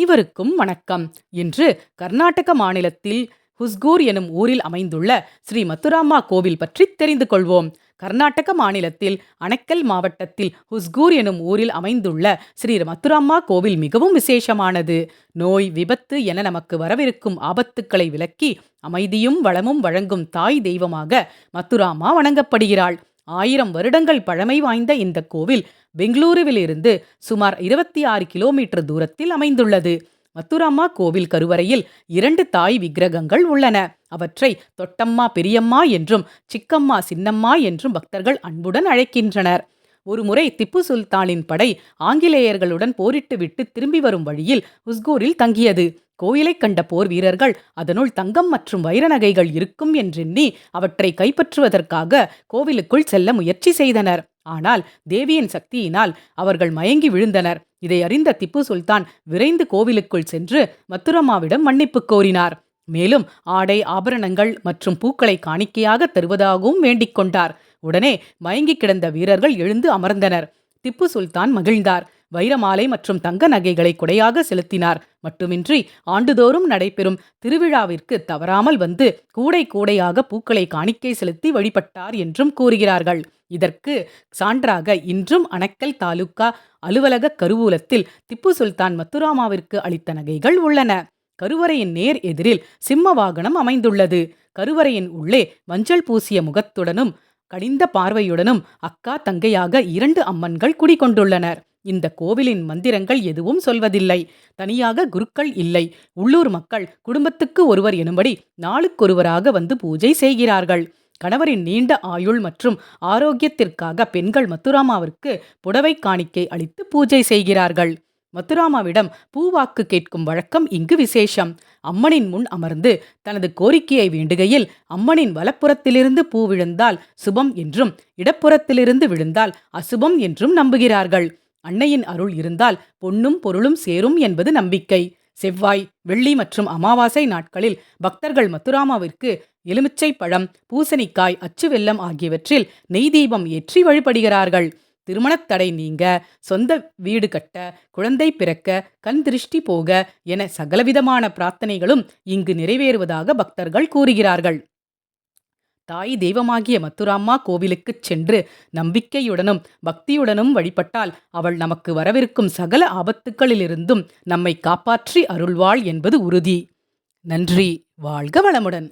அனைவருக்கும் வணக்கம். இன்று கர்நாடக மாநிலத்தில் ஹுஸ்கூர் எனும் ஊரில் அமைந்துள்ள ஸ்ரீ மத்துராம்மா கோவில் பற்றி தெரிந்து கொள்வோம். கர்நாடக மாநிலத்தில் அணைக்கல் மாவட்டத்தில் ஹுஸ்கூர் எனும் ஊரில் அமைந்துள்ள ஸ்ரீ மத்துராம்மா கோவில் மிகவும் விசேஷமானது. நோய், விபத்து என நமக்கு வரவிருக்கும் ஆபத்துக்களை விலக்கி அமைதியும் வளமும் வழங்கும் தாய் தெய்வமாக மத்துராம்மா வணங்கப்படுகிறாள். 1000 வருடங்கள் பழமை வாய்ந்த இந்த கோவில் பெங்களூருவிலிருந்து சுமார் 26 கிலோமீட்டர் தூரத்தில் அமைந்துள்ளது. மத்துராம்மா கோவில் கருவறையில் 2 தாய் விக்கிரகங்கள் உள்ளன. அவற்றை தொட்டம்மா பெரியம்மா என்றும் சிக்கம்மா சின்னம்மா என்றும் பக்தர்கள் அன்புடன் அழைக்கின்றனர். ஒருமுறை திப்பு சுல்தானின் படை ஆங்கிலேயர்களுடன் போரிட்டுவிட்டு திரும்பி வரும் வழியில் உஸ்கூரில் தங்கியது. கோயிலை கண்ட போர் வீரர்கள் அதனுள் தங்கம் மற்றும் வைர நகைகள் இருக்கும் என்றெண்ணி அவற்றை கைப்பற்றுவதற்காக கோவிலுக்குள் செல்ல முயற்சி செய்தனர். ஆனால் தேவியின் சக்தியினால் அவர்கள் மயங்கி விழுந்தனர். இதை அறிந்த திப்பு சுல்தான் விரைந்து கோவிலுக்குள் சென்று மத்துராம்மாவிடம் மன்னிப்பு கோரினார். மேலும் ஆடை, ஆபரணங்கள் மற்றும் பூக்களை காணிக்கையாக தருவதாகவும் வேண்டிக் கொண்டார். உடனே மயங்கி கிடந்த வீரர்கள் எழுந்து அமர்ந்தனர். திப்பு சுல்தான் மகிழ்ந்தார். வைரமாலை மற்றும் தங்க நகைகளை கொடையாக செலுத்தினார். மட்டுமின்றி ஆண்டுதோறும் நடைபெறும் திருவிழாவிற்கு தவறாமல் வந்து கூடை கூடையாக பூக்களை காணிக்கை செலுத்தி வழிபட்டார் என்றும் கூறுகிறார்கள். இதற்கு சான்றாக இன்றும் அணைக்கல் தாலுகா அலுவலக கருவூலத்தில் திப்பு சுல்தான் மத்துராமாவிற்கு அளித்த நகைகள் உள்ளன. கருவறையின் நேர் எதிரில் சிம்ம வாகனம் அமைந்துள்ளது. கருவறையின் உள்ளே மஞ்சள் பூசிய முகத்துடனும் கடிந்த பார்வையுடனும் அக்கா தங்கையாக 2 அம்மன்கள் குடிகொண்டுள்ளனர். இந்த கோவிலின் மந்திரங்கள் எதுவும் சொல்வதில்லை. தனியாக குருக்கள் இல்லை. உள்ளூர் மக்கள் குடும்பத்துக்கு ஒருவர் எனும்படி நாளுக்கொருவராக வந்து பூஜை செய்கிறார்கள். கணவரின் நீண்ட ஆயுள் மற்றும் ஆரோக்கியத்திற்காக பெண்கள் மத்துராமாவிற்கு புடவை காணிக்கை அளித்து பூஜை செய்கிறார்கள். மத்துராமாவிடம் பூவாக்கு கேட்கும் வழக்கம் இங்கு விசேஷம். அம்மனின் முன் அமர்ந்து தனது கோரிக்கையை வேண்டுகையில் அம்மனின் வலப்புறத்திலிருந்து பூ விழுந்தால் சுபம் என்றும் இடப்புறத்திலிருந்து விழுந்தால் அசுபம் என்றும் நம்புகிறார்கள். அன்னையின் அருள் இருந்தால் பொன்னும் பொருளும் சேரும் என்பது நம்பிக்கை. செவ்வாய், வெள்ளி மற்றும் அமாவாசை நாட்களில் பக்தர்கள் மத்துராமாவிற்கு எலுமிச்சை பழம், பூசணிக்காய், அச்சு வெல்லம் ஆகியவற்றில் நெய் தீபம் ஏற்றி வழிபடுகிறார்கள். திருமணத் தடை நீங்க, சொந்த வீடு கட்ட, குழந்தை பிறக்க, கண் திருஷ்டி போக என சகலவிதமான பிரார்த்தனைகளும் இங்கு நிறைவேறுவதாக பக்தர்கள் கூறுகிறார்கள். தாய் தெய்வமாகிய மத்துராம்மா கோவிலுக்குச் சென்று நம்பிக்கையுடனும் பக்தியுடனும் வழிபட்டால் அவள் நமக்கு வரவிருக்கும் சகல ஆபத்துக்களிலிருந்தும் நம்மை காப்பாற்றி அருள்வாள் என்பது உறுதி. நன்றி. வாழ்க வளமுடன்.